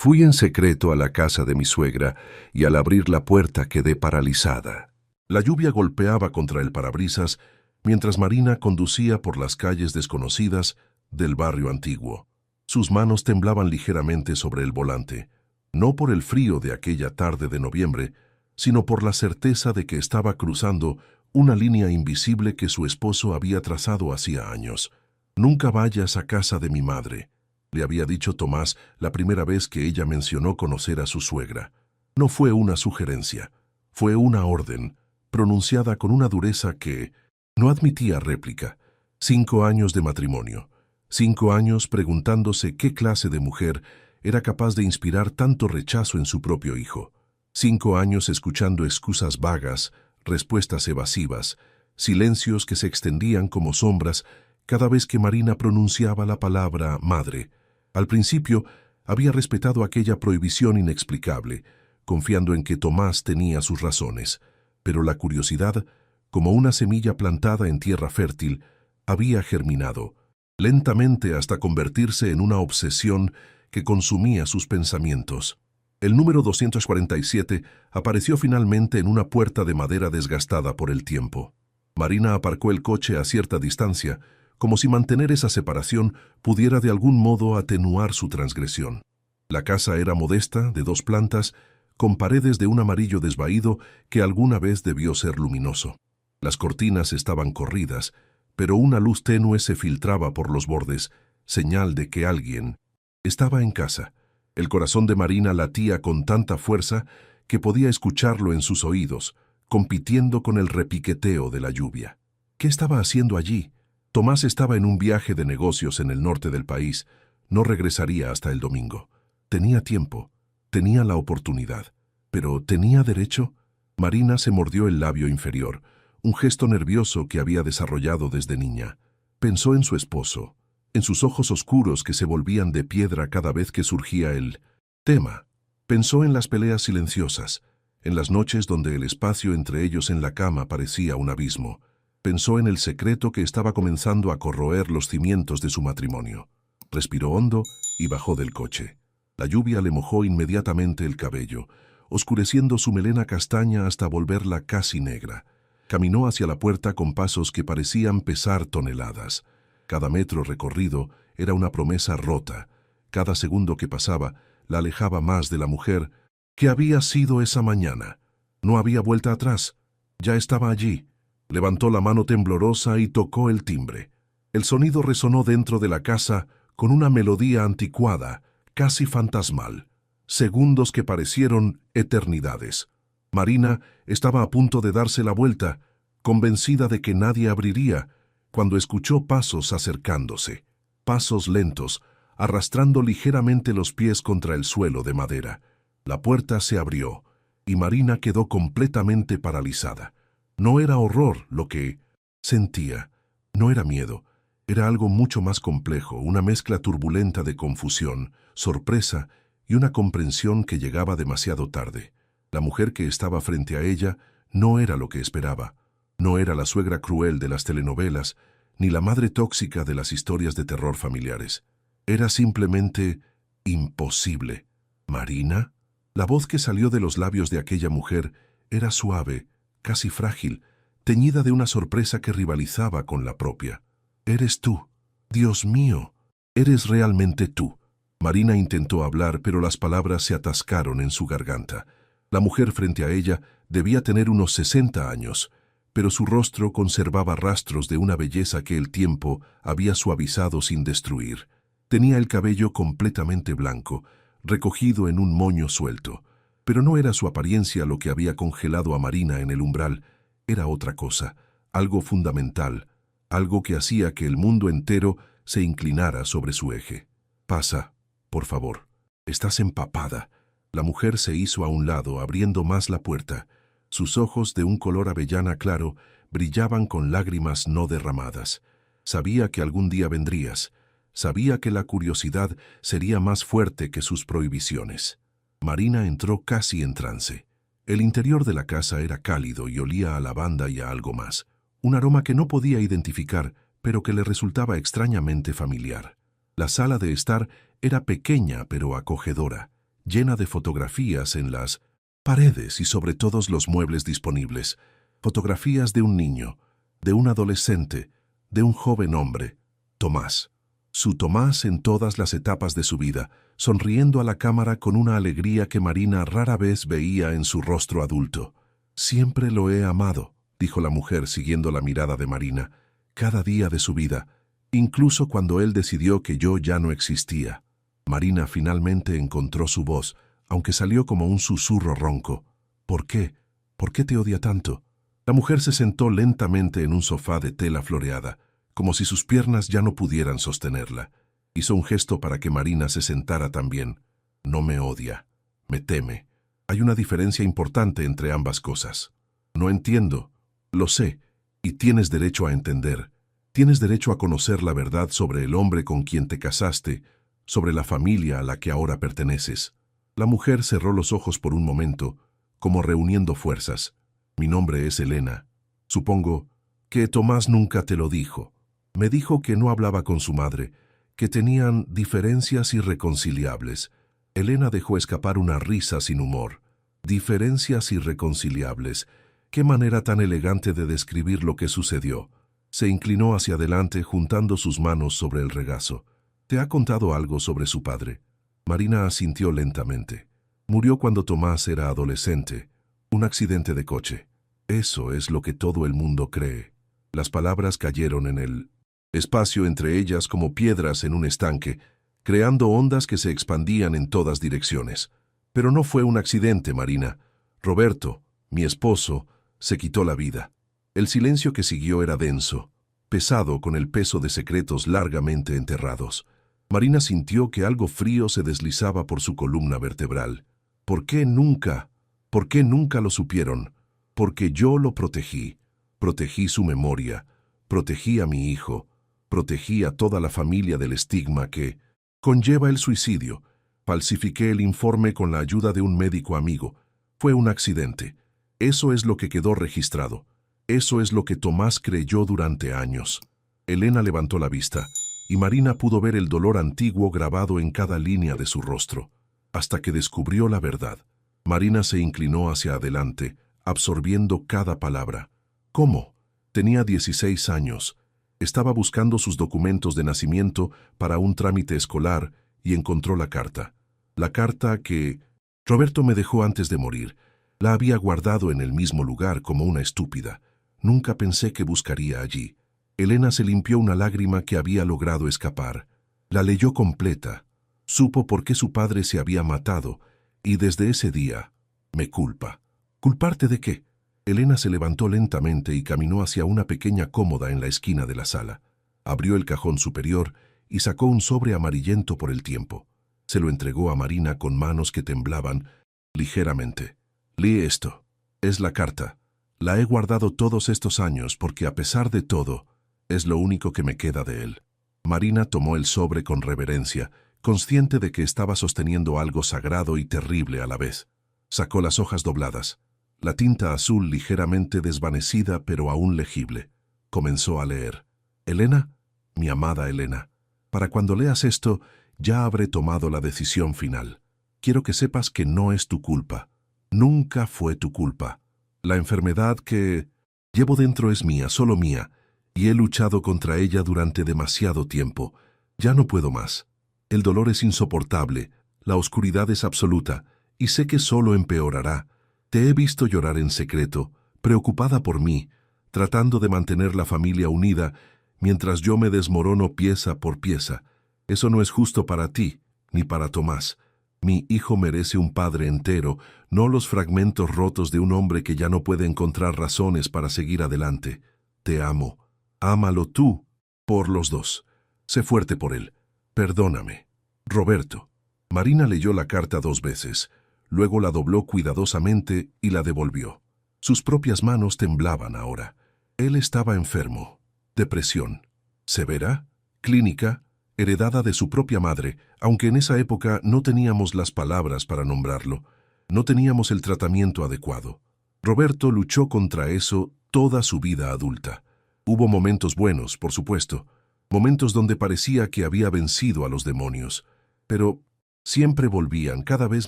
Fui en secreto a la casa de mi suegra y al abrir la puerta quedé paralizada. La lluvia golpeaba contra el parabrisas mientras Marina conducía por las calles desconocidas del barrio antiguo. Sus manos temblaban ligeramente sobre el volante, no por el frío de aquella tarde de noviembre, sino por la certeza de que estaba cruzando una línea invisible que su esposo había trazado hacía años. «Nunca vayas a casa de mi madre», le había dicho Tomás la primera vez que ella mencionó conocer a su suegra. No fue una sugerencia, fue una orden, pronunciada con una dureza que no admitía réplica. 5 años de matrimonio, 5 años preguntándose qué clase de mujer era capaz de inspirar tanto rechazo en su propio hijo. 5 años escuchando excusas vagas, respuestas evasivas, silencios que se extendían como sombras cada vez que Marina pronunciaba la palabra madre. Al principio había respetado aquella prohibición inexplicable, confiando en que Tomás tenía sus razones, pero la curiosidad, como una semilla plantada en tierra fértil, había germinado, lentamente hasta convertirse en una obsesión que consumía sus pensamientos. El número 247 apareció finalmente en una puerta de madera desgastada por el tiempo. Marina aparcó el coche a cierta distancia, como si mantener esa separación pudiera de algún modo atenuar su transgresión. La casa era modesta, de 2 plantas, con paredes de un amarillo desvaído que alguna vez debió ser luminoso. Las cortinas estaban corridas, pero una luz tenue se filtraba por los bordes, señal de que alguien estaba en casa. El corazón de Marina latía con tanta fuerza que podía escucharlo en sus oídos, compitiendo con el repiqueteo de la lluvia. ¿Qué estaba haciendo allí? Tomás estaba en un viaje de negocios en el norte del país. No regresaría hasta el domingo. Tenía tiempo, tenía la oportunidad. ¿Pero tenía derecho? Marina se mordió el labio inferior, un gesto nervioso que había desarrollado desde niña. Pensó en su esposo, en sus ojos oscuros que se volvían de piedra cada vez que surgía el tema. Pensó en las peleas silenciosas, en las noches donde el espacio entre ellos en la cama parecía un abismo. Pensó en el secreto que estaba comenzando a corroer los cimientos de su matrimonio. Respiró hondo y bajó del coche. La lluvia le mojó inmediatamente el cabello, oscureciendo su melena castaña hasta volverla casi negra. Caminó hacia la puerta con pasos que parecían pesar toneladas. Cada metro recorrido era una promesa rota. Cada segundo que pasaba la alejaba más de la mujer que había sido esa mañana. No había vuelta atrás. Ya estaba allí. Levantó la mano temblorosa y tocó el timbre. El sonido resonó dentro de la casa con una melodía anticuada, casi fantasmal. Segundos que parecieron eternidades. Marina estaba a punto de darse la vuelta, convencida de que nadie abriría, cuando escuchó pasos acercándose. Pasos lentos, arrastrando ligeramente los pies contra el suelo de madera. La puerta se abrió, y Marina quedó completamente paralizada. No era horror lo que sentía, no era miedo, era algo mucho más complejo, una mezcla turbulenta de confusión, sorpresa y una comprensión que llegaba demasiado tarde. La mujer que estaba frente a ella no era lo que esperaba, no era la suegra cruel de las telenovelas, ni la madre tóxica de las historias de terror familiares. Era simplemente imposible. ¿Marina? La voz que salió de los labios de aquella mujer era suave, casi frágil, teñida de una sorpresa que rivalizaba con la propia. «Eres tú. Dios mío, eres realmente tú». Marina intentó hablar, pero las palabras se atascaron en su garganta. La mujer frente a ella debía tener unos 60 años, pero su rostro conservaba rastros de una belleza que el tiempo había suavizado sin destruir. Tenía el cabello completamente blanco, recogido en un moño suelto. Pero no era su apariencia lo que había congelado a Marina en el umbral, era otra cosa, algo fundamental, algo que hacía que el mundo entero se inclinara sobre su eje. «Pasa, por favor. Estás empapada». La mujer se hizo a un lado, abriendo más la puerta. Sus ojos, de un color avellana claro, brillaban con lágrimas no derramadas. Sabía que algún día vendrías. Sabía que la curiosidad sería más fuerte que sus prohibiciones. Marina entró casi en trance. El interior de la casa era cálido y olía a lavanda y a algo más. Un aroma que no podía identificar, pero que le resultaba extrañamente familiar. La sala de estar era pequeña pero acogedora, llena de fotografías en las paredes y sobre todos los muebles disponibles. Fotografías de un niño, de un adolescente, de un joven hombre, Tomás. Su Tomás en todas las etapas de su vida, sonriendo a la cámara con una alegría que Marina rara vez veía en su rostro adulto. «Siempre lo he amado», dijo la mujer siguiendo la mirada de Marina, «cada día de su vida, incluso cuando él decidió que yo ya no existía». Marina finalmente encontró su voz, aunque salió como un susurro ronco. «¿Por qué? ¿Por qué te odia tanto?». La mujer se sentó lentamente en un sofá de tela floreada, como si sus piernas ya no pudieran sostenerla. Hizo un gesto para que Marina se sentara también. «No me odia, me teme. Hay una diferencia importante entre ambas cosas». «No entiendo». «Lo sé, y tienes derecho a entender. Tienes derecho a conocer la verdad sobre el hombre con quien te casaste, sobre la familia a la que ahora perteneces». La mujer cerró los ojos por un momento, como reuniendo fuerzas. «Mi nombre es Elena. Supongo que Tomás nunca te lo dijo. Me dijo que no hablaba con su madre, que tenían diferencias irreconciliables». Elena dejó escapar una risa sin humor. «Diferencias irreconciliables. Qué manera tan elegante de describir lo que sucedió». Se inclinó hacia adelante juntando sus manos sobre el regazo. «¿Te ha contado algo sobre su padre?». Marina asintió lentamente. «Murió cuando Tomás era adolescente. Un accidente de coche». «Eso es lo que todo el mundo cree». Las palabras cayeron en el espacio entre ellas como piedras en un estanque, creando ondas que se expandían en todas direcciones. «Pero no fue un accidente, Marina. Roberto, mi esposo, se quitó la vida». El silencio que siguió era denso, pesado con el peso de secretos largamente enterrados. Marina sintió que algo frío se deslizaba por su columna vertebral. «¿Por qué nunca? ¿Por qué nunca lo supieron? Porque yo lo protegí. Protegí su memoria, protegí a mi hijo, protegí a toda la familia del estigma que conlleva el suicidio. Falsifiqué el informe con la ayuda de un médico amigo. Fue un accidente. Eso es lo que quedó registrado. Eso es lo que Tomás creyó durante años». Elena levantó la vista, y Marina pudo ver el dolor antiguo grabado en cada línea de su rostro, hasta que descubrió la verdad. Marina se inclinó hacia adelante, absorbiendo cada palabra. «¿Cómo?». Tenía 16 años. Estaba buscando sus documentos de nacimiento para un trámite escolar y encontró la carta. La carta que Roberto me dejó antes de morir. La había guardado en el mismo lugar como una estúpida. Nunca pensé que buscaría allí. Elena se limpió una lágrima que había logrado escapar. La leyó completa. Supo por qué su padre se había matado, y desde ese día, me culpa. ¿Culparte de qué? Elena se levantó lentamente y caminó hacia una pequeña cómoda en la esquina de la sala. Abrió el cajón superior y sacó un sobre amarillento por el tiempo. Se lo entregó a Marina con manos que temblaban ligeramente. «Lee esto. Es la carta. La he guardado todos estos años porque, a pesar de todo, es lo único que me queda de él». Marina tomó el sobre con reverencia, consciente de que estaba sosteniendo algo sagrado y terrible a la vez. Sacó las hojas dobladas, la tinta azul ligeramente desvanecida pero aún legible. Comenzó a leer. «Elena, mi amada Elena, para cuando leas esto, ya habré tomado la decisión final. Quiero que sepas que no es tu culpa. Nunca fue tu culpa. La enfermedad que llevo dentro es mía, solo mía, y he luchado contra ella durante demasiado tiempo. Ya no puedo más. El dolor es insoportable, la oscuridad es absoluta, y sé que solo empeorará. Te he visto llorar en secreto, preocupada por mí, tratando de mantener la familia unida, mientras yo me desmorono pieza por pieza. Eso no es justo para ti, ni para Tomás. Mi hijo merece un padre entero, no los fragmentos rotos de un hombre que ya no puede encontrar razones para seguir adelante. Te amo. Ámalo tú, por los dos. Sé fuerte por él. Perdóname. Roberto». Marina leyó la carta 2 veces, luego la dobló cuidadosamente y la devolvió. Sus propias manos temblaban ahora. Él estaba enfermo. Depresión. ¿Severa? ¿Clínica? Heredada de su propia madre, aunque en esa época no teníamos las palabras para nombrarlo. No teníamos el tratamiento adecuado. Roberto luchó contra eso toda su vida adulta. Hubo momentos buenos, por supuesto, momentos donde parecía que había vencido a los demonios. Pero Siempre volvían, cada vez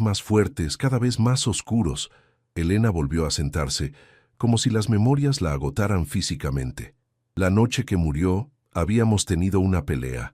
más fuertes, cada vez más oscuros. Elena volvió a sentarse, como si las memorias la agotaran físicamente. La noche que murió, habíamos tenido una pelea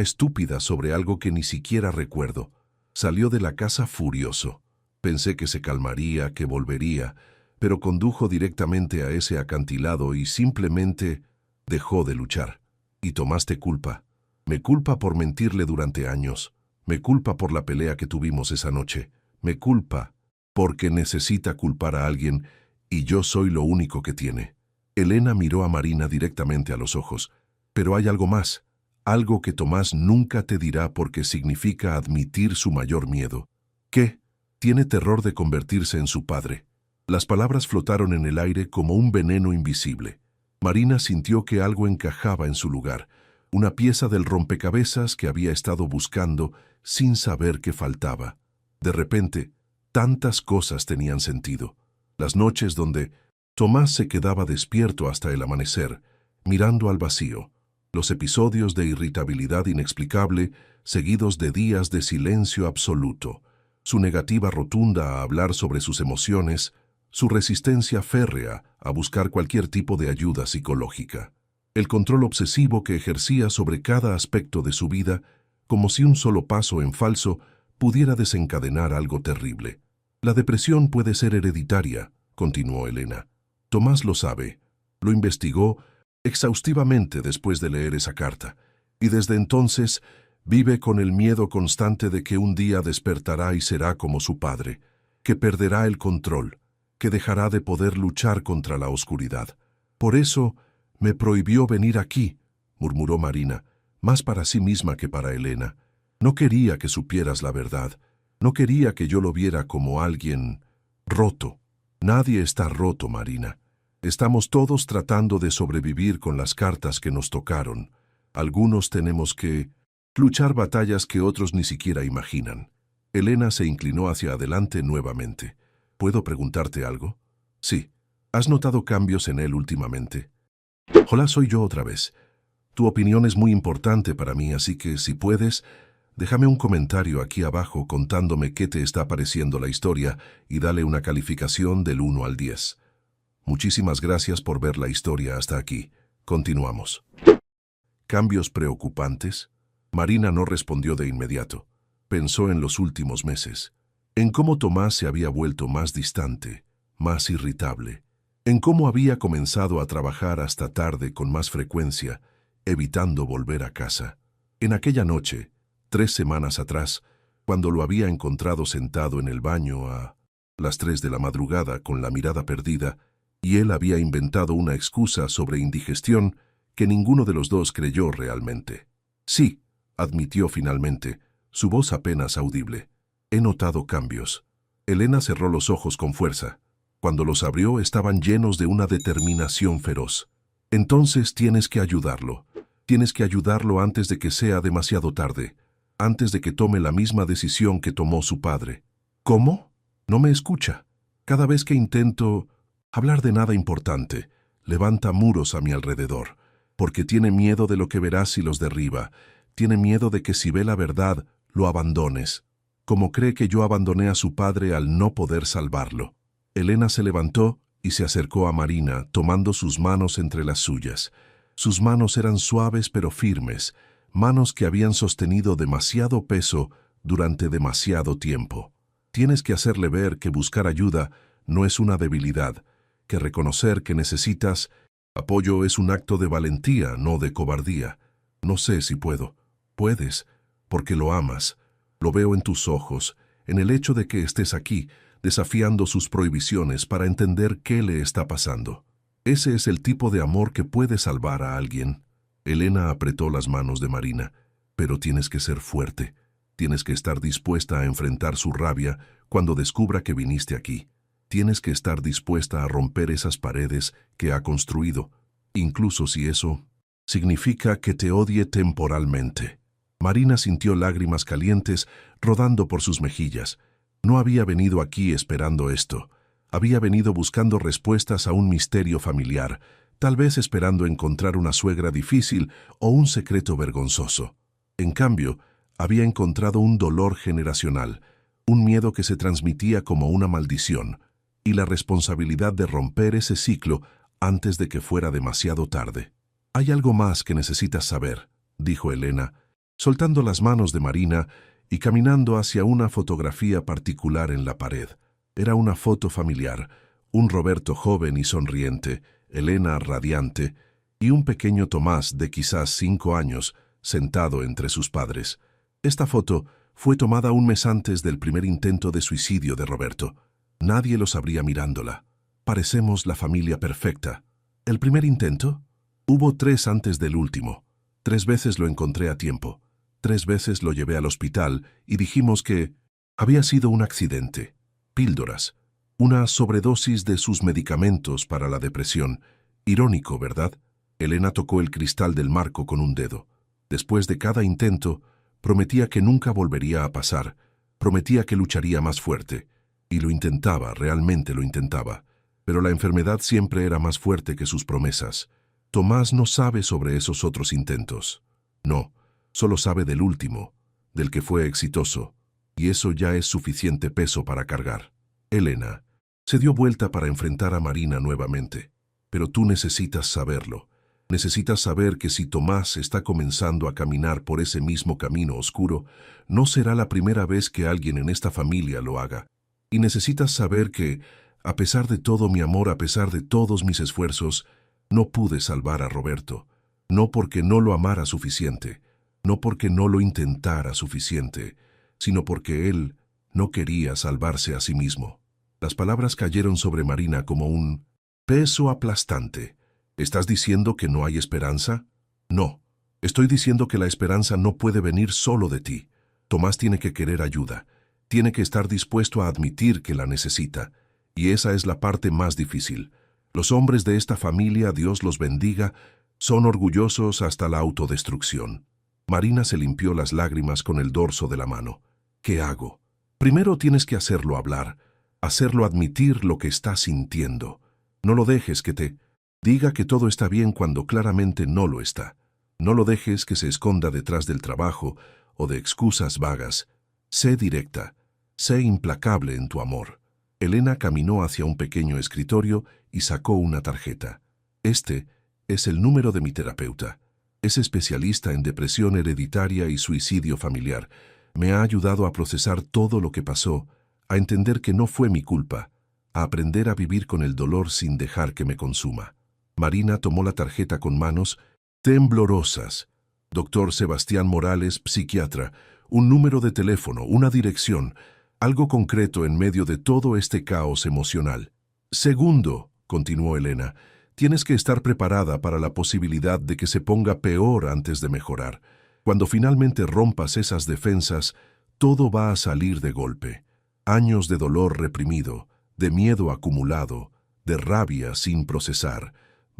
estúpida sobre algo que ni siquiera recuerdo. Salió de la casa furioso. Pensé que se calmaría, que volvería, pero condujo directamente a ese acantilado y simplemente dejó de luchar. Y tomaste culpa. Me culpa por mentirle durante años. Me culpa por la pelea que tuvimos esa noche. Me culpa porque necesita culpar a alguien y yo soy lo único que tiene. Elena miró a Marina directamente a los ojos. Pero hay algo más. Algo que Tomás nunca te dirá porque significa admitir su mayor miedo. ¿Qué? Tiene terror de convertirse en su padre. Las palabras flotaron en el aire como un veneno invisible. Marina sintió que algo encajaba en su lugar, una pieza del rompecabezas que había estado buscando sin saber qué faltaba. De repente, tantas cosas tenían sentido. Las noches donde Tomás se quedaba despierto hasta el amanecer, mirando al vacío. Los episodios de irritabilidad inexplicable, seguidos de días de silencio absoluto. Su negativa rotunda a hablar sobre sus emociones, su resistencia férrea a buscar cualquier tipo de ayuda psicológica. El control obsesivo que ejercía sobre cada aspecto de su vida, como si un solo paso en falso pudiera desencadenar algo terrible. La depresión puede ser hereditaria, continuó Elena. Tomás lo sabe. Lo investigó exhaustivamente después de leer esa carta, y desde entonces vive con el miedo constante de que un día despertará y será como su padre, que perderá el control, que dejará de poder luchar contra la oscuridad. Por eso me prohibió venir aquí, murmuró Marina, más para sí misma que para Elena. No quería que supieras la verdad, no quería que yo lo viera como alguien roto. Nadie está roto, Marina. Estamos todos tratando de sobrevivir con las cartas que nos tocaron. Algunos tenemos que luchar batallas que otros ni siquiera imaginan. Elena se inclinó hacia adelante nuevamente. ¿Puedo preguntarte algo? Sí. ¿Has notado cambios en él últimamente? Hola, soy yo otra vez. Tu opinión es muy importante para mí, así que si puedes, déjame un comentario aquí abajo contándome qué te está pareciendo la historia y dale una calificación del 1 al 10. Muchísimas gracias por ver la historia hasta aquí. Continuamos. ¿Cambios preocupantes? Marina no respondió de inmediato. Pensó en los últimos meses, en cómo Tomás se había vuelto más distante, más irritable, en cómo había comenzado a trabajar hasta tarde con más frecuencia, evitando volver a casa. En aquella noche, 3 semanas atrás, cuando lo había encontrado sentado en el baño a las 3 de la madrugada con la mirada perdida, y él había inventado una excusa sobre indigestión que ninguno de los dos creyó realmente. Sí, admitió finalmente, su voz apenas audible. He notado cambios. Elena cerró los ojos con fuerza. Cuando los abrió estaban llenos de una determinación feroz. Entonces tienes que ayudarlo. Tienes que ayudarlo antes de que sea demasiado tarde, antes de que tome la misma decisión que tomó su padre. ¿Cómo? No me escucha. Cada vez que intento hablar de nada importante, levanta muros a mi alrededor, porque tiene miedo de lo que verás si los derriba. Tiene miedo de que si ve la verdad, lo abandones, como cree que yo abandoné a su padre al no poder salvarlo. Elena se levantó y se acercó a Marina, tomando sus manos entre las suyas. Sus manos eran suaves pero firmes, manos que habían sostenido demasiado peso durante demasiado tiempo. Tienes que hacerle ver que buscar ayuda no es una debilidad, que reconocer que necesitas apoyo es un acto de valentía, no de cobardía. No sé si puedo. Puedes, porque lo amas. Lo veo en tus ojos, en el hecho de que estés aquí, desafiando sus prohibiciones para entender qué le está pasando. Ese es el tipo de amor que puede salvar a alguien. Elena apretó las manos de Marina. Pero tienes que ser fuerte. Tienes que estar dispuesta a enfrentar su rabia cuando descubra que viniste aquí. Tienes que estar dispuesta a romper esas paredes que ha construido, incluso si eso significa que te odie temporalmente. Marina sintió lágrimas calientes rodando por sus mejillas. No había venido aquí esperando esto. Había venido buscando respuestas a un misterio familiar, tal vez esperando encontrar una suegra difícil o un secreto vergonzoso. En cambio, Había encontrado un dolor generacional, un miedo que se transmitía como una maldición, y la responsabilidad de romper ese ciclo antes de que fuera demasiado tarde. «Hay algo más que necesitas saber», dijo Elena, soltando las manos de Marina y caminando hacia una fotografía particular en la pared. Era una foto familiar, un Roberto joven y sonriente, Elena radiante, y un pequeño Tomás de quizás 5 años, sentado entre sus padres. Esta foto fue tomada un mes antes del primer intento de suicidio de Roberto. Nadie lo sabría mirándola. Parecemos la familia perfecta. ¿El primer intento? Hubo 3 antes del último. 3 veces lo encontré a tiempo. 3 veces lo llevé al hospital y dijimos que había sido un accidente. Píldoras. Una sobredosis de sus medicamentos para la depresión. Irónico, ¿verdad? Elena tocó el cristal del marco con un dedo. Después de cada intento, prometía que nunca volvería a pasar. Prometía que lucharía más fuerte. Y lo intentaba, realmente lo intentaba. Pero la enfermedad siempre era más fuerte que sus promesas. Tomás no sabe sobre esos otros intentos. No, solo sabe del último, del que fue exitoso. Y eso ya es suficiente peso para cargar. Elena se dio vuelta para enfrentar a Marina nuevamente. Pero tú necesitas saberlo. Necesitas saber que si Tomás está comenzando a caminar por ese mismo camino oscuro, no será la primera vez que alguien en esta familia lo haga. Y necesitas saber que, a pesar de todo mi amor, a pesar de todos mis esfuerzos, no pude salvar a Roberto. No porque no lo amara suficiente, no porque no lo intentara suficiente, sino porque él no quería salvarse a sí mismo. Las palabras cayeron sobre Marina como un peso aplastante. ¿Estás diciendo que no hay esperanza? No. Estoy diciendo que la esperanza no puede venir solo de ti. Tomás tiene que querer ayuda. Tiene que estar dispuesto a admitir que la necesita. Y esa es la parte más difícil. Los hombres de esta familia, Dios los bendiga, son orgullosos hasta la autodestrucción. Marina se limpió las lágrimas con el dorso de la mano. ¿Qué hago? Primero tienes que hacerlo hablar, hacerlo admitir lo que está sintiendo. No lo dejes que te diga que todo está bien cuando claramente no lo está. No lo dejes que se esconda detrás del trabajo o de excusas vagas. Sé directa, sé implacable en tu amor. Elena caminó hacia un pequeño escritorio y sacó una tarjeta. Este es el número de mi terapeuta. Es especialista en depresión hereditaria y suicidio familiar. Me ha ayudado a procesar todo lo que pasó, a entender que no fue mi culpa, a aprender a vivir con el dolor sin dejar que me consuma. Marina tomó la tarjeta con manos temblorosas. Doctor Sebastián Morales, psiquiatra, un número de teléfono, una dirección, algo concreto en medio de todo este caos emocional. Segundo, continuó Elena, tienes que estar preparada para la posibilidad de que se ponga peor antes de mejorar. Cuando finalmente rompas esas defensas, todo va a salir de golpe. Años de dolor reprimido, de miedo acumulado, de rabia sin procesar.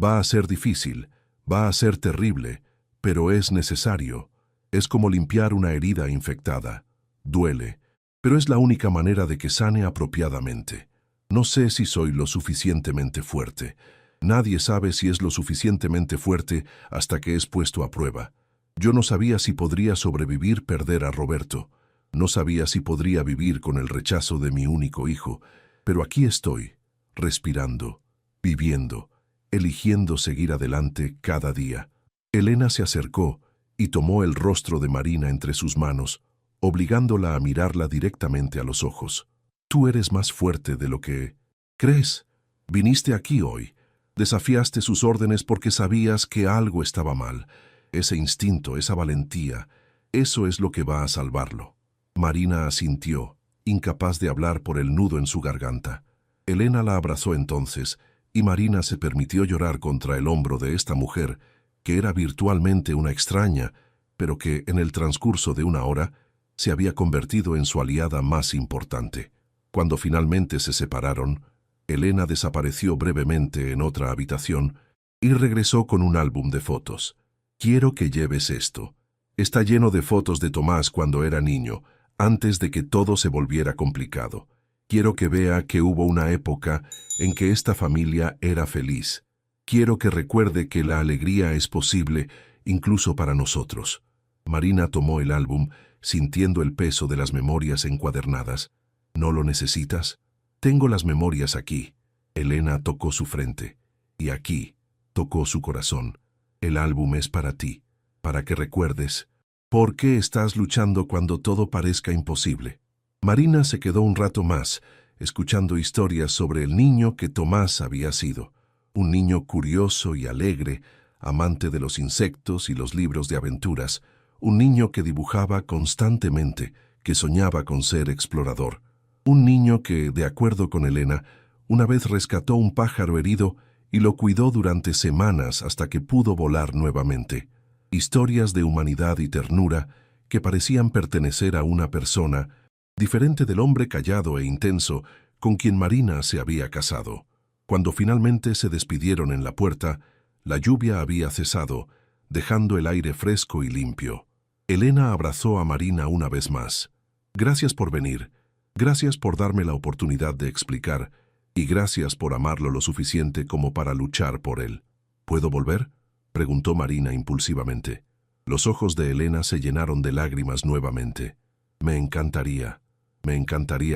Va a ser difícil, va a ser terrible, pero es necesario. Es como limpiar una herida infectada. Duele, pero es la única manera de que sane apropiadamente. No sé si soy lo suficientemente fuerte. Nadie sabe si es lo suficientemente fuerte hasta que es puesto a prueba. Yo no sabía si podría sobrevivir perder a Roberto. No sabía si podría vivir con el rechazo de mi único hijo. Pero aquí estoy, respirando, viviendo, eligiendo seguir adelante cada día. Elena se acercó y tomó el rostro de Marina entre sus manos, obligándola a mirarla directamente a los ojos. Tú eres más fuerte de lo que crees. Viniste aquí hoy. Desafiaste sus órdenes porque sabías que algo estaba mal. Ese instinto, esa valentía, eso es lo que va a salvarlo. Marina asintió, incapaz de hablar por el nudo en su garganta. Elena la abrazó entonces, y Marina se permitió llorar contra el hombro de esta mujer, que era virtualmente una extraña, pero que, en el transcurso de una hora, se había convertido en su aliada más importante. Cuando finalmente se separaron, Elena desapareció brevemente en otra habitación y regresó con un álbum de fotos. Quiero que lleves esto. Está lleno de fotos de Tomás cuando era niño, antes de que todo se volviera complicado. Quiero que vea que hubo una época en que esta familia era feliz. Quiero que recuerde que la alegría es posible incluso para nosotros. Marina tomó el álbum sintiendo el peso de las memorias encuadernadas. ¿No lo necesitas? Tengo las memorias aquí. Elena tocó su frente. Y aquí, tocó su corazón. El álbum es para ti, para que recuerdes. ¿Por qué estás luchando cuando todo parezca imposible? Marina se quedó un rato más, escuchando historias sobre el niño que Tomás había sido. Un niño curioso y alegre, amante de los insectos y los libros de aventuras. Un niño que dibujaba constantemente, que soñaba con ser explorador. Un niño que, de acuerdo con Elena, una vez rescató un pájaro herido y lo cuidó durante semanas hasta que pudo volar nuevamente. Historias de humanidad y ternura que parecían pertenecer a una persona diferente del hombre callado e intenso con quien Marina se había casado. Cuando finalmente se despidieron en la puerta, la lluvia había cesado, dejando el aire fresco y limpio. Elena abrazó a Marina una vez más. Gracias por venir, gracias por darme la oportunidad de explicar, y gracias por amarlo lo suficiente como para luchar por él. ¿Puedo volver?, preguntó Marina impulsivamente. Los ojos de Elena se llenaron de lágrimas nuevamente. Me encantaría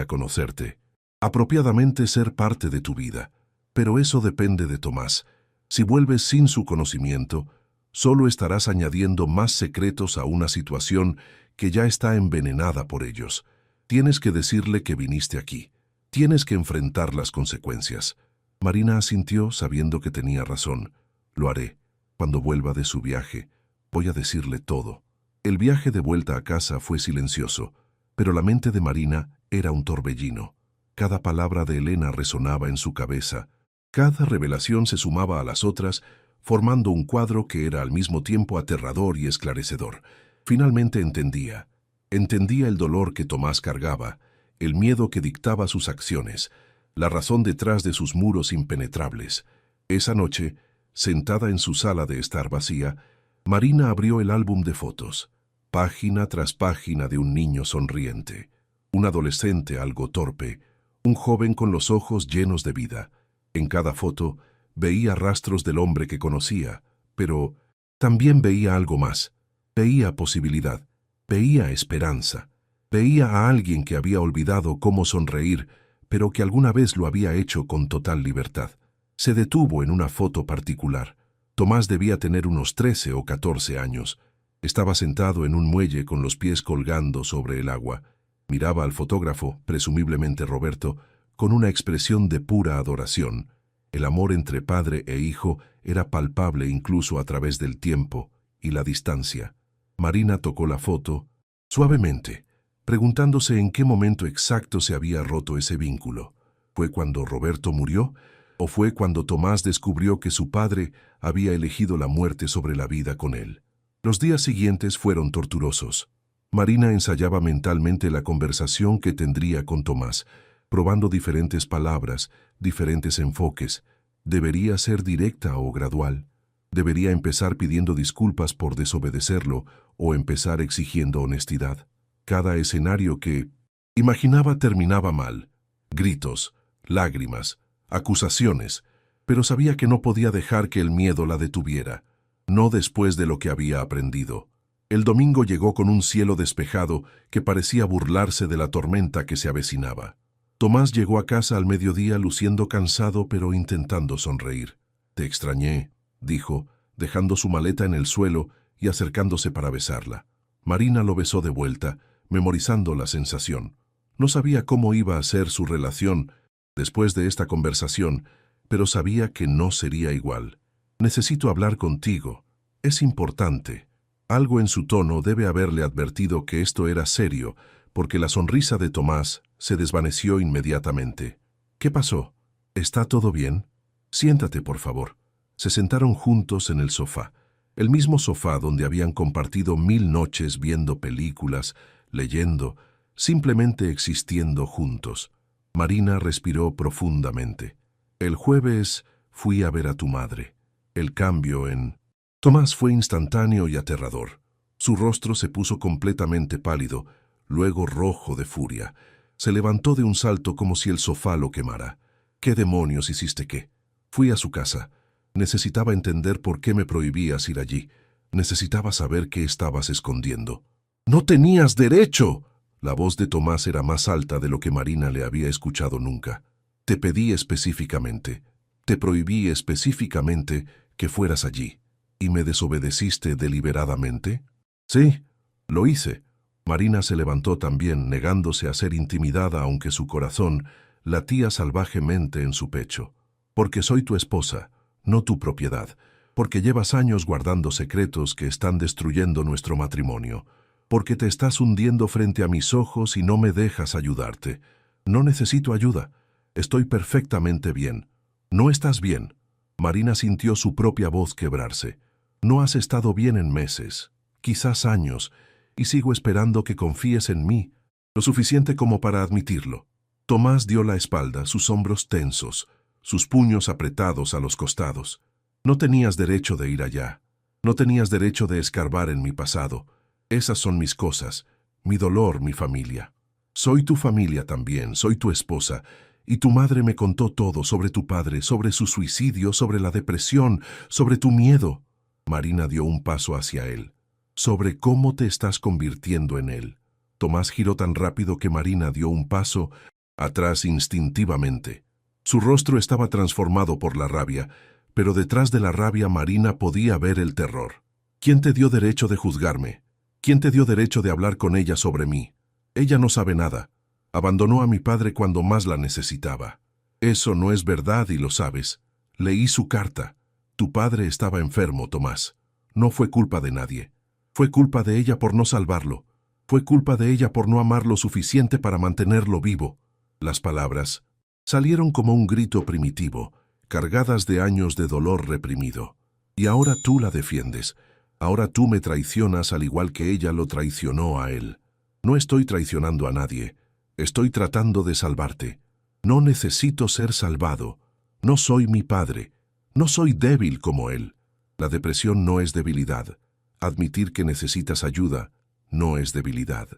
conocerte. Apropiadamente ser parte de tu vida. Pero eso depende de Tomás. Si vuelves sin su conocimiento, solo estarás añadiendo más secretos a una situación que ya está envenenada por ellos. Tienes que decirle que viniste aquí. Tienes que enfrentar las consecuencias. Marina asintió sabiendo que tenía razón. Lo haré. Cuando vuelva de su viaje, voy a decirle todo. El viaje de vuelta a casa fue silencioso, pero la mente de Marina era un torbellino. Cada palabra de Elena resonaba en su cabeza. Cada revelación se sumaba a las otras, formando un cuadro que era al mismo tiempo aterrador y esclarecedor. Finalmente entendía. Entendía el dolor que Tomás cargaba, el miedo que dictaba sus acciones, la razón detrás de sus muros impenetrables. Esa noche, sentada en su sala de estar vacía, Marina abrió el álbum de fotos, página tras página de un niño sonriente, un adolescente algo torpe, un joven con los ojos llenos de vida. En cada foto veía rastros del hombre que conocía, pero también veía algo más. Veía posibilidad, veía esperanza, veía a alguien que había olvidado cómo sonreír, pero que alguna vez lo había hecho con total libertad. Se detuvo en una foto particular. Tomás debía tener unos 13 o 14 años. Estaba sentado en un muelle con los pies colgando sobre el agua. Miraba al fotógrafo, presumiblemente Roberto, con una expresión de pura adoración. El amor entre padre e hijo era palpable incluso a través del tiempo y la distancia. Marina tocó la foto suavemente, preguntándose en qué momento exacto se había roto ese vínculo. ¿Fue cuando Roberto murió? ¿O fue cuando Tomás descubrió que su padre había elegido la muerte sobre la vida con él? Los días siguientes fueron torturosos. Marina ensayaba mentalmente la conversación que tendría con Tomás, probando diferentes palabras, diferentes enfoques. ¿Debería ser directa o gradual? ¿Debería empezar pidiendo disculpas por desobedecerlo o empezar exigiendo honestidad? Cada escenario que imaginaba terminaba mal. Gritos, lágrimas, acusaciones, pero sabía que no podía dejar que el miedo la detuviera, no después de lo que había aprendido. El domingo llegó con un cielo despejado que parecía burlarse de la tormenta que se avecinaba. Tomás llegó a casa al mediodía luciendo cansado pero intentando sonreír. «Te extrañé», dijo, dejando su maleta en el suelo y acercándose para besarla. Marina lo besó de vuelta, memorizando la sensación. No sabía cómo iba a ser su relación después de esta conversación, pero sabía que no sería igual. «Necesito hablar contigo. Es importante». Algo en su tono debe haberle advertido que esto era serio, porque la sonrisa de Tomás se desvaneció inmediatamente. «¿Qué pasó? ¿Está todo bien? Siéntate, por favor». Se sentaron juntos en el sofá, el mismo sofá donde habían compartido 1000 noches viendo películas, leyendo, simplemente existiendo juntos. Marina respiró profundamente. «El jueves fui a ver a tu madre». El cambio en Tomás fue instantáneo y aterrador. Su rostro se puso completamente pálido, luego rojo de furia. Se levantó de un salto como si el sofá lo quemara. «¿Qué demonios hiciste qué?» «Fui a su casa. Necesitaba entender por qué me prohibías ir allí. Necesitaba saber qué estabas escondiendo». ¡No tenías derecho! La voz de Tomás era más alta de lo que Marina le había escuchado nunca. Te pedí específicamente, te prohibí específicamente que fueras allí. ¿Y me desobedeciste deliberadamente? Sí, lo hice. Marina se levantó también, negándose a ser intimidada aunque su corazón latía salvajemente en su pecho. Porque soy tu esposa, no tu propiedad. Porque llevas años guardando secretos que están destruyendo nuestro matrimonio. Porque te estás hundiendo frente a mis ojos y no me dejas ayudarte. No necesito ayuda. Estoy perfectamente bien. ¿No estás bien? Marina sintió su propia voz quebrarse. No has estado bien en meses, quizás años, y sigo esperando que confíes en mí, lo suficiente como para admitirlo. Tomás dio la espalda, sus hombros tensos, sus puños apretados a los costados. No tenías derecho de ir allá. No tenías derecho de escarbar en mi pasado. Esas son mis cosas, mi dolor, mi familia. Soy tu familia también, soy tu esposa, y tu madre me contó todo sobre tu padre, sobre su suicidio, sobre la depresión, sobre tu miedo. Marina dio un paso hacia él. Sobre cómo te estás convirtiendo en él. Tomás giró tan rápido que Marina dio un paso atrás instintivamente. Su rostro estaba transformado por la rabia, pero detrás de la rabia Marina podía ver el terror. ¿Quién te dio derecho de juzgarme? ¿Quién te dio derecho de hablar con ella sobre mí? Ella no sabe nada. Abandonó a mi padre cuando más la necesitaba. Eso no es verdad y lo sabes. Leí su carta. Tu padre estaba enfermo, Tomás. No fue culpa de nadie. Fue culpa de ella por no salvarlo. Fue culpa de ella por no amar lo suficiente para mantenerlo vivo. Las palabras salieron como un grito primitivo, cargadas de años de dolor reprimido. Y ahora tú la defiendes. Ahora tú me traicionas al igual que ella lo traicionó a él. No estoy traicionando a nadie. Estoy tratando de salvarte. No necesito ser salvado. No soy mi padre. No soy débil como él. La depresión no es debilidad. Admitir que necesitas ayuda no es debilidad.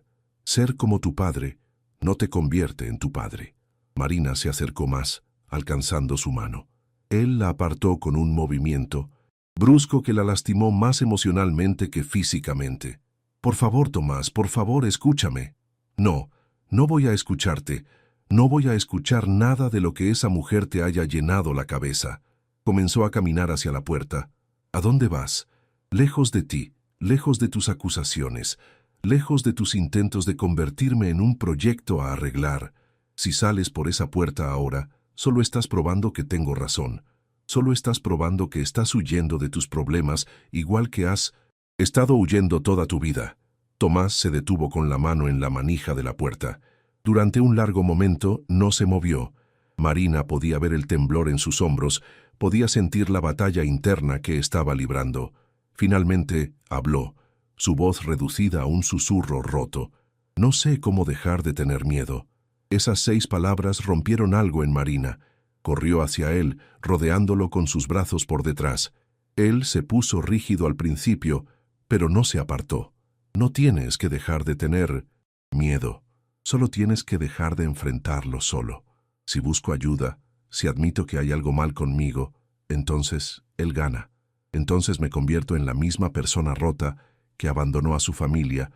Ser como tu padre no te convierte en tu padre. Marina se acercó más, alcanzando su mano. Él la apartó con un movimiento brusco que la lastimó más emocionalmente que físicamente. Por favor, Tomás, por favor, escúchame. No, no voy a escucharte. No voy a escuchar nada de lo que esa mujer te haya llenado la cabeza. Comenzó a caminar hacia la puerta. ¿A dónde vas? Lejos de ti, lejos de tus acusaciones, lejos de tus intentos de convertirme en un proyecto a arreglar. Si sales por esa puerta ahora, solo estás probando que tengo razón. Solo estás probando que estás huyendo de tus problemas, igual que has estado huyendo toda tu vida. Tomás se detuvo con la mano en la manija de la puerta. Durante un largo momento no se movió. Marina podía ver el temblor en sus hombros, podía sentir la batalla interna que estaba librando. Finalmente habló, su voz reducida a un susurro roto. No sé cómo dejar de tener miedo. Esas 6 palabras rompieron algo en Marina. Corrió hacia él, rodeándolo con sus brazos por detrás. Él se puso rígido al principio, pero no se apartó. No tienes que dejar de tener miedo. Solo tienes que dejar de enfrentarlo solo. Si busco ayuda, si admito que hay algo mal conmigo, entonces él gana. Entonces me convierto en la misma persona rota que abandonó a su familia.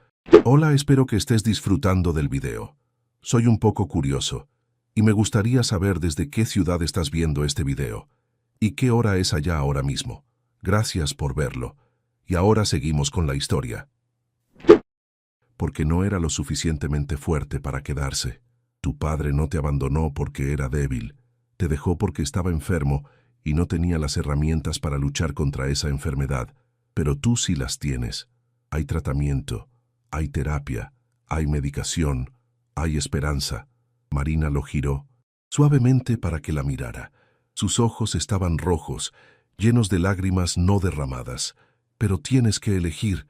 Hola, espero que estés disfrutando del video. Soy un poco curioso, y me gustaría saber desde qué ciudad estás viendo este video, y qué hora es allá ahora mismo. Gracias por verlo. Y ahora seguimos con la historia. Porque no era lo suficientemente fuerte para quedarse. Tu padre no te abandonó porque era débil. Te dejó porque estaba enfermo y no tenía las herramientas para luchar contra esa enfermedad. Pero tú sí las tienes. Hay tratamiento, hay terapia, hay medicación, hay esperanza. Marina lo giró suavemente para que la mirara. Sus ojos estaban rojos, llenos de lágrimas no derramadas. Pero tienes que elegir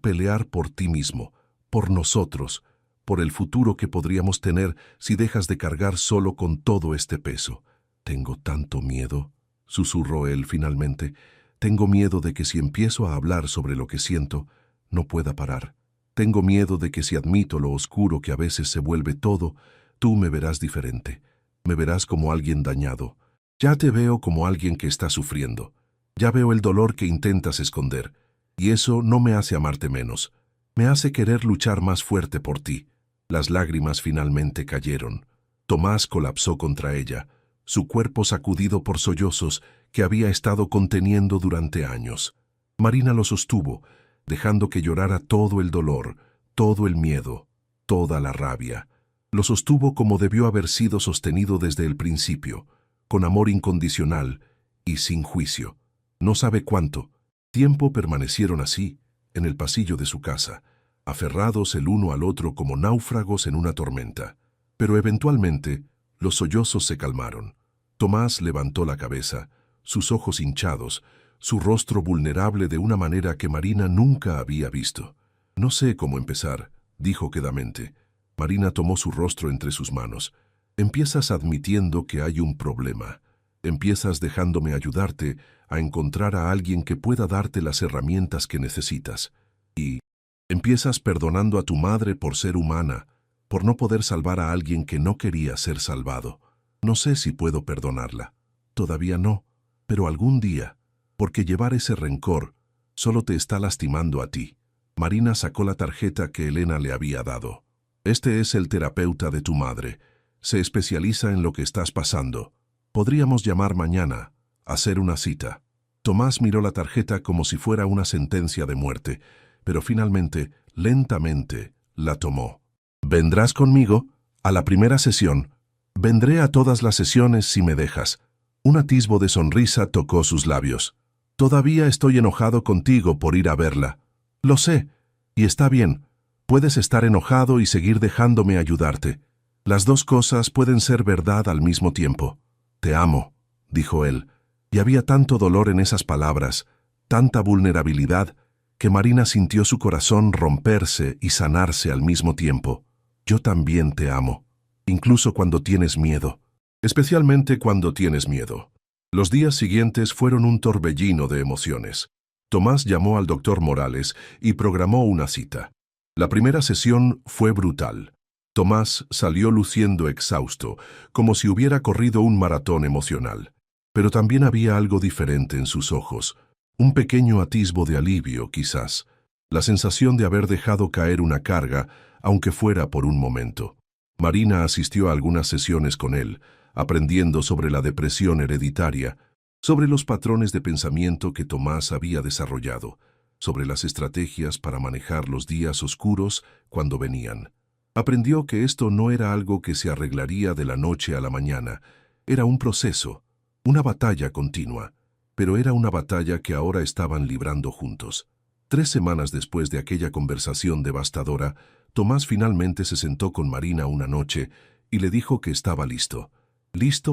pelear por ti mismo, por nosotros, por el futuro que podríamos tener si dejas de cargar solo con todo este peso. Tengo tanto miedo, susurró él finalmente. Tengo miedo de que si empiezo a hablar sobre lo que siento, no pueda parar. Tengo miedo de que si admito lo oscuro que a veces se vuelve todo, tú me verás diferente. Me verás como alguien dañado. Ya te veo como alguien que está sufriendo. Ya veo el dolor que intentas esconder. Y eso no me hace amarte menos. Me hace querer luchar más fuerte por ti. Las lágrimas finalmente cayeron. Tomás colapsó contra ella, su cuerpo sacudido por sollozos que había estado conteniendo durante años. Marina lo sostuvo, dejando que llorara todo el dolor, todo el miedo, toda la rabia. Lo sostuvo como debió haber sido sostenido desde el principio, con amor incondicional y sin juicio. No sabe cuánto tiempo permanecieron así, en el pasillo de su casa, aferrados el uno al otro como náufragos en una tormenta. Pero eventualmente, los sollozos se calmaron. Tomás levantó la cabeza, sus ojos hinchados, su rostro vulnerable de una manera que Marina nunca había visto. «No sé cómo empezar», dijo quedamente. Marina tomó su rostro entre sus manos. «Empiezas admitiendo que hay un problema. Empiezas dejándome ayudarte a encontrar a alguien que pueda darte las herramientas que necesitas. Y empiezas perdonando a tu madre por ser humana, por no poder salvar a alguien que no quería ser salvado. No sé si puedo perdonarla. Todavía no, pero algún día, porque llevar ese rencor solo te está lastimando a ti». Marina sacó la tarjeta que Elena le había dado. «Este es el terapeuta de tu madre. Se especializa en lo que estás pasando. Podríamos llamar mañana, hacer una cita». Tomás miró la tarjeta como si fuera una sentencia de muerte, pero finalmente, lentamente, la tomó. «¿Vendrás conmigo? A la primera sesión. Vendré a todas las sesiones si me dejas». Un atisbo de sonrisa tocó sus labios. «Todavía estoy enojado contigo por ir a verla. Lo sé, y está bien. Puedes estar enojado y seguir dejándome ayudarte. Las dos cosas pueden ser verdad al mismo tiempo». «Te amo», dijo él, y había tanto dolor en esas palabras, tanta vulnerabilidad, que Marina sintió su corazón romperse y sanarse al mismo tiempo. «Yo también te amo, incluso cuando tienes miedo, especialmente cuando tienes miedo». Los días siguientes fueron un torbellino de emociones. Tomás llamó al doctor Morales y programó una cita. La primera sesión fue brutal. Tomás salió luciendo exhausto, como si hubiera corrido un maratón emocional. Pero también había algo diferente en sus ojos, un pequeño atisbo de alivio, quizás, la sensación de haber dejado caer una carga, aunque fuera por un momento. Marina asistió a algunas sesiones con él, aprendiendo sobre la depresión hereditaria, sobre los patrones de pensamiento que Tomás había desarrollado, sobre las estrategias para manejar los días oscuros cuando venían. Aprendió que esto no era algo que se arreglaría de la noche a la mañana, era un proceso, una batalla continua, pero era una batalla que ahora estaban librando juntos. 3 semanas después de aquella conversación devastadora, Tomás finalmente se sentó con Marina una noche y le dijo que estaba listo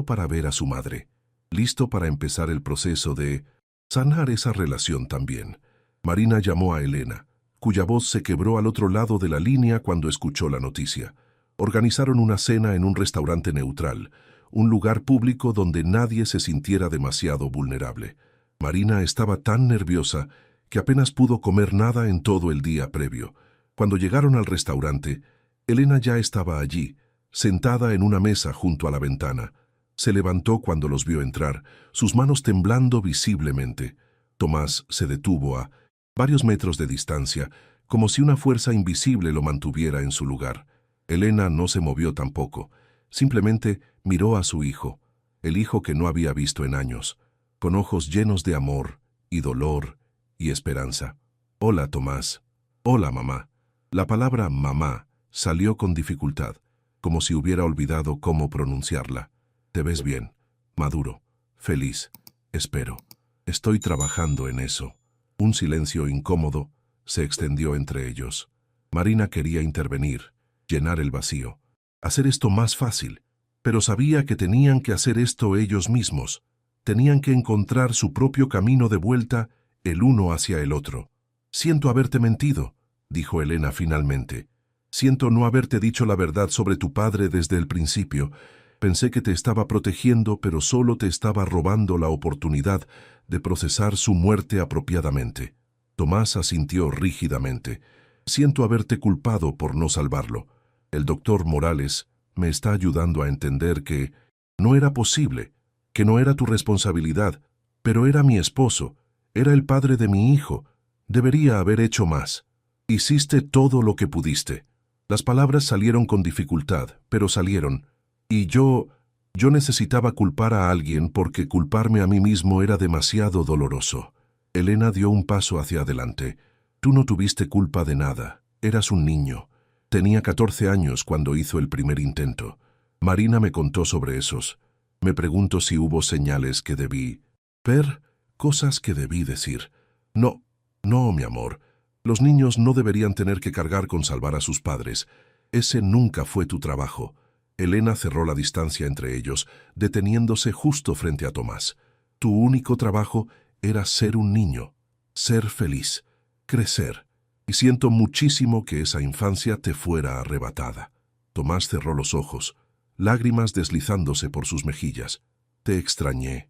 para ver a su madre, listo para empezar el proceso de sanar esa relación también. Marina llamó a Elena, cuya voz se quebró al otro lado de la línea cuando escuchó la noticia. Organizaron una cena en un restaurante neutral, un lugar público donde nadie se sintiera demasiado vulnerable. Marina estaba tan nerviosa que apenas pudo comer nada en todo el día previo. Cuando llegaron al restaurante, Elena ya estaba allí, sentada en una mesa junto a la ventana. Se levantó cuando los vio entrar, sus manos temblando visiblemente. Tomás se detuvo a varios metros de distancia, como si una fuerza invisible lo mantuviera en su lugar. Elena no se movió tampoco, simplemente miró a su hijo, el hijo que no había visto en años, con ojos llenos de amor y dolor y esperanza. «Hola, Tomás». «Hola, mamá». La palabra mamá salió con dificultad, como si hubiera olvidado cómo pronunciarla. «Te ves bien, maduro, feliz, espero. Estoy trabajando en eso». Un silencio incómodo se extendió entre ellos. Marina quería intervenir, llenar el vacío, hacer esto más fácil, pero sabía que tenían que hacer esto ellos mismos. Tenían que encontrar su propio camino de vuelta, el uno hacia el otro. «Siento haberte mentido», dijo Elena finalmente. «Siento no haberte dicho la verdad sobre tu padre desde el principio. Pensé que te estaba protegiendo, pero solo te estaba robando la oportunidad de procesar su muerte apropiadamente». Tomás asintió rígidamente. «Siento haberte culpado por no salvarlo. El doctor Morales me está ayudando a entender que no era posible, que no era tu responsabilidad, pero era mi esposo, era el padre de mi hijo. Debería haber hecho más. Hiciste todo lo que pudiste. Las palabras salieron con dificultad, pero salieron. Y yo necesitaba culpar a alguien porque culparme a mí mismo era demasiado doloroso. Elena dio un paso hacia adelante. Tú no tuviste culpa de nada. Eras un niño. Tenía 14 años cuando hizo el primer intento. Marina me contó sobre esos. Me pregunto si hubo señales que debí ver, cosas que debí decir. No, no, mi amor. Los niños no deberían tener que cargar con salvar a sus padres. Ese nunca fue tu trabajo. Elena cerró la distancia entre ellos, deteniéndose justo frente a Tomás. Tu único trabajo era ser un niño, ser feliz, crecer. Y siento muchísimo que esa infancia te fuera arrebatada. Tomás cerró los ojos, lágrimas deslizándose por sus mejillas. Te extrañé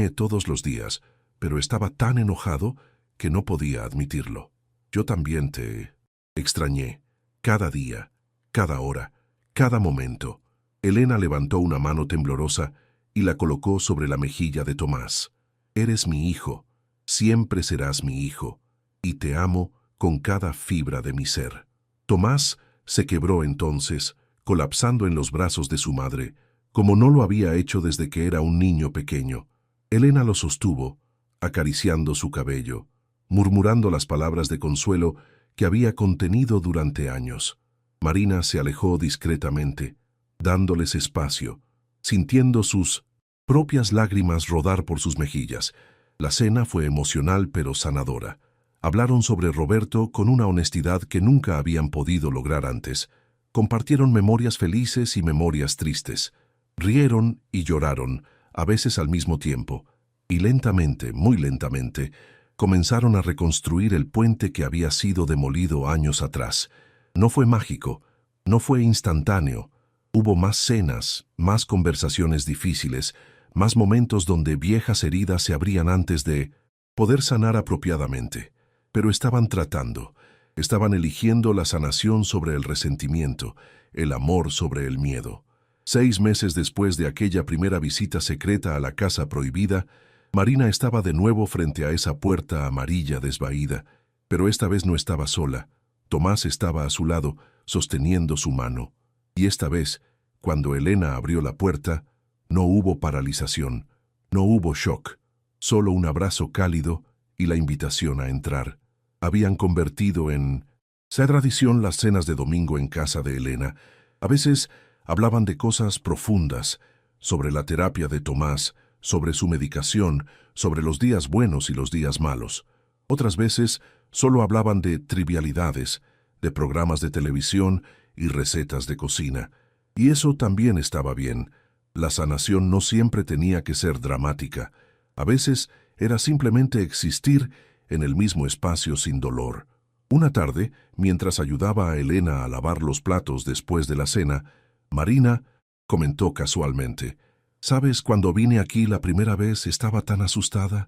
todos los días, pero estaba tan enojado que no podía admitirlo. Yo también te extrañé, cada día, cada hora, cada momento. Elena levantó una mano temblorosa y la colocó sobre la mejilla de Tomás. Eres mi hijo, siempre serás mi hijo, y te amo con cada fibra de mi ser. Tomás se quebró entonces, colapsando en los brazos de su madre, como no lo había hecho desde que era un niño pequeño. Elena lo sostuvo, acariciando su cabello, murmurando las palabras de consuelo que había contenido durante años. Marina se alejó discretamente, dándoles espacio, sintiendo sus propias lágrimas rodar por sus mejillas. La cena fue emocional pero sanadora. Hablaron sobre Roberto con una honestidad que nunca habían podido lograr antes. Compartieron memorias felices y memorias tristes. Rieron y lloraron, a veces al mismo tiempo. Y lentamente, muy lentamente, comenzaron a reconstruir el puente que había sido demolido años atrás. No fue mágico, no fue instantáneo. Hubo más cenas, más conversaciones difíciles, más momentos donde viejas heridas se abrían antes de poder sanar apropiadamente. Pero estaban tratando, estaban eligiendo la sanación sobre el resentimiento, el amor sobre el miedo. 6 meses después de aquella primera visita secreta a la casa prohibida, Marina estaba de nuevo frente a esa puerta amarilla desvaída, pero esta vez no estaba sola. Tomás estaba a su lado, sosteniendo su mano. Y esta vez, cuando Elena abrió la puerta, no hubo paralización, no hubo shock, solo un abrazo cálido y la invitación a entrar. Habían convertido en tradición las cenas de domingo en casa de Elena. A veces hablaban de cosas profundas, sobre la terapia de Tomás, sobre su medicación, sobre los días buenos y los días malos. Otras veces solo hablaban de trivialidades, de programas de televisión y recetas de cocina. Y eso también estaba bien. La sanación no siempre tenía que ser dramática. A veces era simplemente existir en el mismo espacio sin dolor. Una tarde, mientras ayudaba a Elena a lavar los platos después de la cena, Marina comentó casualmente: «¿Sabes, cuando vine aquí la primera vez estaba tan asustada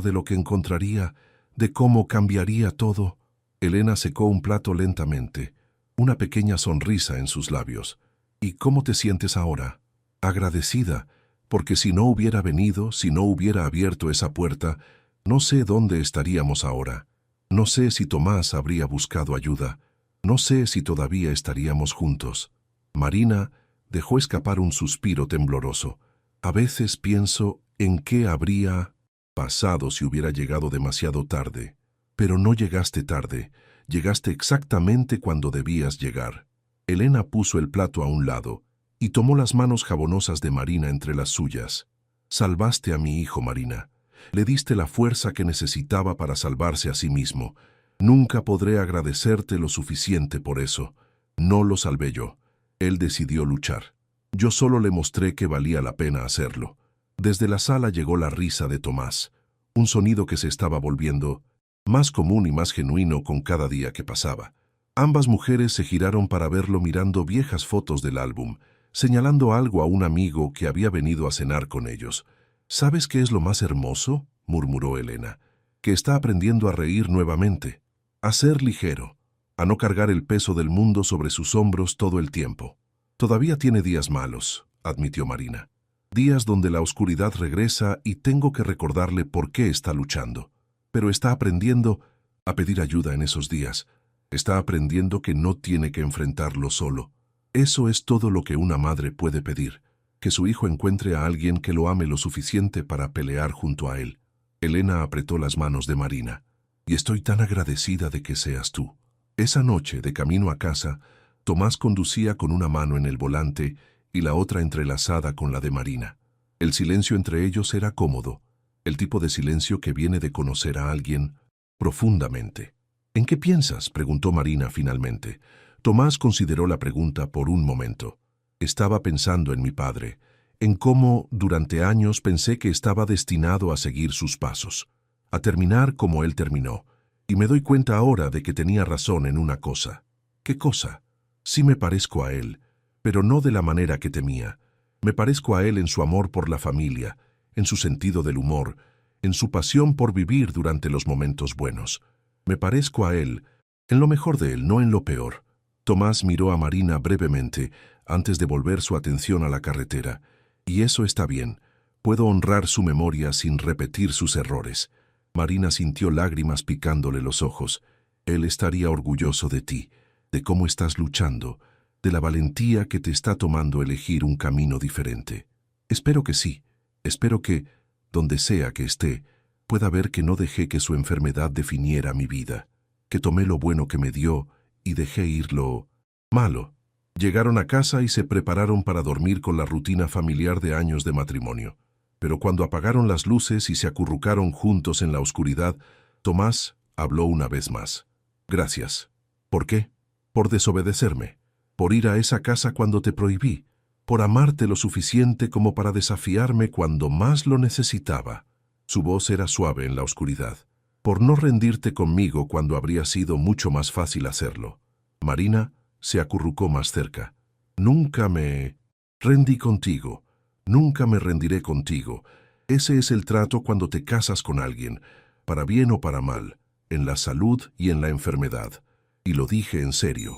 de lo que encontraría, de cómo cambiaría todo?» Elena secó un plato lentamente, una pequeña sonrisa en sus labios. «¿Y cómo te sientes ahora?» «Agradecida, porque si no hubiera venido, si no hubiera abierto esa puerta, no sé dónde estaríamos ahora. No sé si Tomás habría buscado ayuda. No sé si todavía estaríamos juntos». Marina dejó escapar un suspiro tembloroso. «A veces pienso en qué habría pasado si hubiera llegado demasiado tarde. Pero no llegaste tarde, llegaste exactamente cuando debías llegar». Elena puso el plato a un lado y tomó las manos jabonosas de Marina entre las suyas. «Salvaste a mi hijo, Marina. Le diste la fuerza que necesitaba para salvarse a sí mismo. Nunca podré agradecerte lo suficiente por eso. No lo salvé yo. Él decidió luchar. Yo solo le mostré que valía la pena hacerlo». Desde la sala llegó la risa de Tomás, un sonido que se estaba volviendo más común y más genuino con cada día que pasaba. Ambas mujeres se giraron para verlo mirando viejas fotos del álbum, señalando algo a un amigo que había venido a cenar con ellos. «¿Sabes qué es lo más hermoso?», murmuró Elena. «Que está aprendiendo a reír nuevamente, a ser ligero, a no cargar el peso del mundo sobre sus hombros todo el tiempo». «Todavía tiene días malos», admitió Marina. «Días donde la oscuridad regresa y tengo que recordarle por qué está luchando. Pero está aprendiendo a pedir ayuda en esos días. Está aprendiendo que no tiene que enfrentarlo solo. Eso es todo lo que una madre puede pedir, que su hijo encuentre a alguien que lo ame lo suficiente para pelear junto a él. Elena apretó las manos de Marina. Y estoy tan agradecida de que seas tú. Esa noche, de camino a casa, Tomás conducía con una mano en el volante y la otra entrelazada con la de Marina. El silencio entre ellos era cómodo, el tipo de silencio que viene de conocer a alguien profundamente. ¿En qué piensas?, preguntó Marina finalmente. Tomás consideró la pregunta por un momento. Estaba pensando en mi padre, en cómo durante años pensé que estaba destinado a seguir sus pasos, a terminar como él terminó, y me doy cuenta ahora de que tenía razón en una cosa. ¿Qué cosa? Sí me parezco a él, pero no de la manera que temía. Me parezco a él en su amor por la familia, en su sentido del humor, en su pasión por vivir durante los momentos buenos. Me parezco a él, en lo mejor de él, no en lo peor. Tomás miró a Marina brevemente antes de volver su atención a la carretera. Y eso está bien. Puedo honrar su memoria sin repetir sus errores. Marina sintió lágrimas picándole los ojos. Él estaría orgulloso de ti, de cómo estás luchando, de la valentía que te está tomando elegir un camino diferente. Espero que sí. Espero que, donde sea que esté, pueda ver que no dejé que su enfermedad definiera mi vida, que tomé lo bueno que me dio y dejé ir lo malo. Llegaron a casa y se prepararon para dormir con la rutina familiar de años de matrimonio. Pero cuando apagaron las luces y se acurrucaron juntos en la oscuridad, Tomás habló una vez más. Gracias. ¿Por qué? Por desobedecerme, por ir a esa casa cuando te prohibí, por amarte lo suficiente como para desafiarme cuando más lo necesitaba. Su voz era suave en la oscuridad. Por no rendirte conmigo cuando habría sido mucho más fácil hacerlo. Marina se acurrucó más cerca. Nunca me rendí contigo. Nunca me rendiré contigo. Ese es el trato cuando te casas con alguien, para bien o para mal, en la salud y en la enfermedad. Y lo dije en serio.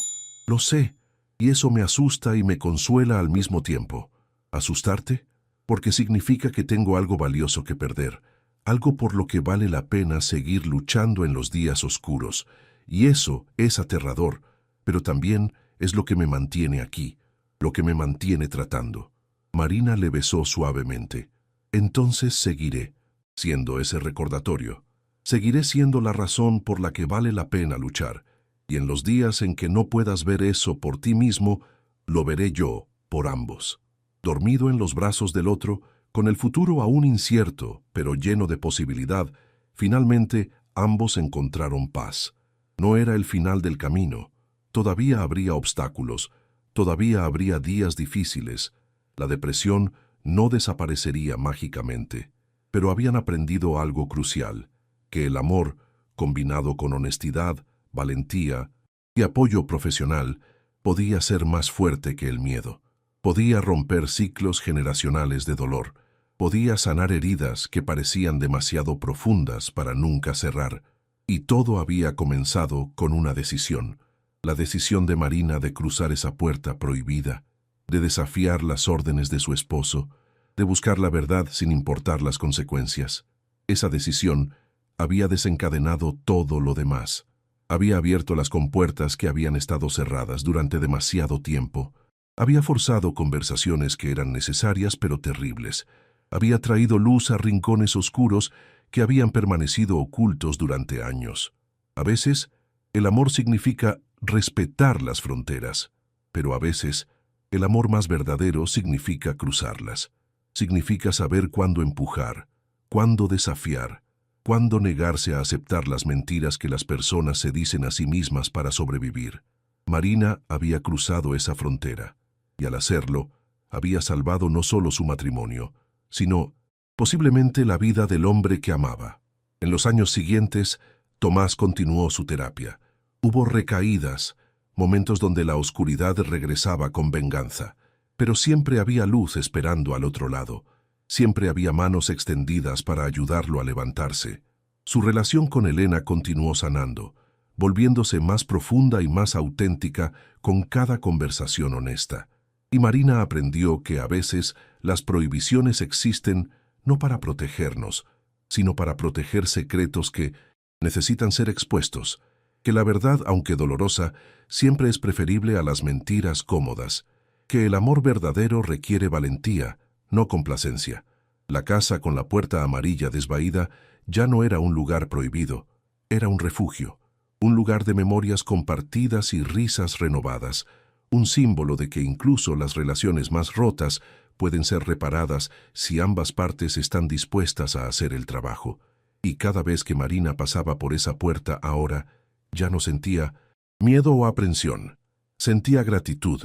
Lo sé, y eso me asusta y me consuela al mismo tiempo. ¿Asustarte? Porque significa que tengo algo valioso que perder, algo por lo que vale la pena seguir luchando en los días oscuros. Y eso es aterrador, pero también es lo que me mantiene aquí, lo que me mantiene tratando. Marina le besó suavemente. Entonces seguiré, siendo ese recordatorio. Seguiré siendo la razón por la que vale la pena luchar. Y en los días en que no puedas ver eso por ti mismo, lo veré yo, por ambos. Dormido en los brazos del otro, con el futuro aún incierto, pero lleno de posibilidad, finalmente ambos encontraron paz. No era el final del camino. Todavía habría obstáculos, todavía habría días difíciles. La depresión no desaparecería mágicamente, pero habían aprendido algo crucial, que el amor, combinado con honestidad, valentía y apoyo profesional, podía ser más fuerte que el miedo. Podía romper ciclos generacionales de dolor. Podía sanar heridas que parecían demasiado profundas para nunca cerrar. Y todo había comenzado con una decisión. La decisión de Marina de cruzar esa puerta prohibida, de desafiar las órdenes de su esposo, de buscar la verdad sin importar las consecuencias. Esa decisión había desencadenado todo lo demás. Había abierto las compuertas que habían estado cerradas durante demasiado tiempo. Había forzado conversaciones que eran necesarias pero terribles. Había traído luz a rincones oscuros que habían permanecido ocultos durante años. A veces, el amor significa respetar las fronteras, pero a veces, el amor más verdadero significa cruzarlas. Significa saber cuándo empujar, cuándo desafiar, cuándo negarse a aceptar las mentiras que las personas se dicen a sí mismas para sobrevivir. Marina había cruzado esa frontera, y al hacerlo, había salvado no solo su matrimonio, sino posiblemente la vida del hombre que amaba. En los años siguientes, Tomás continuó su terapia. Hubo recaídas, momentos donde la oscuridad regresaba con venganza, pero siempre había luz esperando al otro lado. Siempre había manos extendidas para ayudarlo a levantarse. Su relación con Elena continuó sanando, volviéndose más profunda y más auténtica con cada conversación honesta. Y Marina aprendió que a veces las prohibiciones existen no para protegernos, sino para proteger secretos que necesitan ser expuestos, que la verdad, aunque dolorosa, siempre es preferible a las mentiras cómodas, que el amor verdadero requiere valentía, no complacencia. La casa con la puerta amarilla desvaída ya no era un lugar prohibido, era un refugio, un lugar de memorias compartidas y risas renovadas, un símbolo de que incluso las relaciones más rotas pueden ser reparadas si ambas partes están dispuestas a hacer el trabajo. Y cada vez que Marina pasaba por esa puerta ahora, ya no sentía miedo o aprensión, sentía gratitud.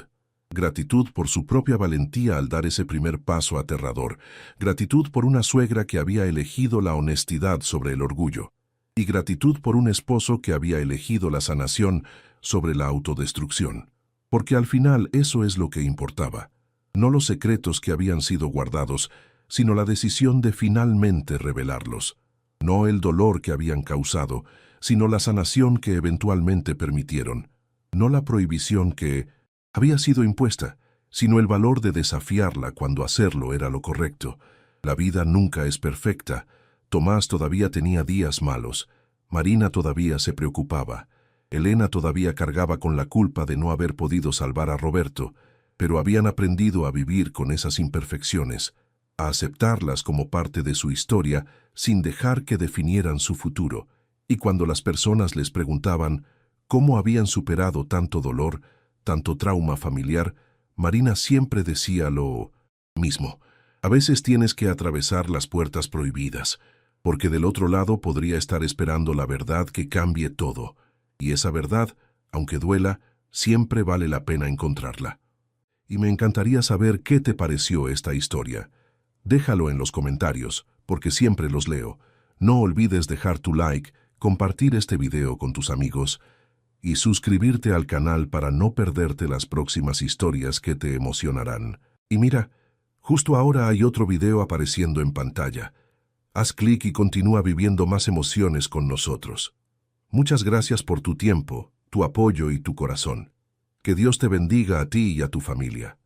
Gratitud por su propia valentía al dar ese primer paso aterrador, gratitud por una suegra que había elegido la honestidad sobre el orgullo, y gratitud por un esposo que había elegido la sanación sobre la autodestrucción. Porque al final eso es lo que importaba, no los secretos que habían sido guardados, sino la decisión de finalmente revelarlos. No el dolor que habían causado, sino la sanación que eventualmente permitieron. No la prohibición que había sido impuesta, sino el valor de desafiarla cuando hacerlo era lo correcto. La vida nunca es perfecta. Tomás todavía tenía días malos. Marina todavía se preocupaba. Elena todavía cargaba con la culpa de no haber podido salvar a Roberto, pero habían aprendido a vivir con esas imperfecciones, a aceptarlas como parte de su historia sin dejar que definieran su futuro. Y cuando las personas les preguntaban cómo habían superado tanto dolor, tanto trauma familiar, Marina siempre decía lo mismo. A veces tienes que atravesar las puertas prohibidas, porque del otro lado podría estar esperando la verdad que cambie todo. Y esa verdad, aunque duela, siempre vale la pena encontrarla. Y me encantaría saber qué te pareció esta historia. Déjalo en los comentarios, porque siempre los leo. No olvides dejar tu like, compartir este video con tus amigos y suscribirte al canal para no perderte las próximas historias que te emocionarán. Y mira, justo ahora hay otro video apareciendo en pantalla. Haz clic y continúa viviendo más emociones con nosotros. Muchas gracias por tu tiempo, tu apoyo y tu corazón. Que Dios te bendiga a ti y a tu familia.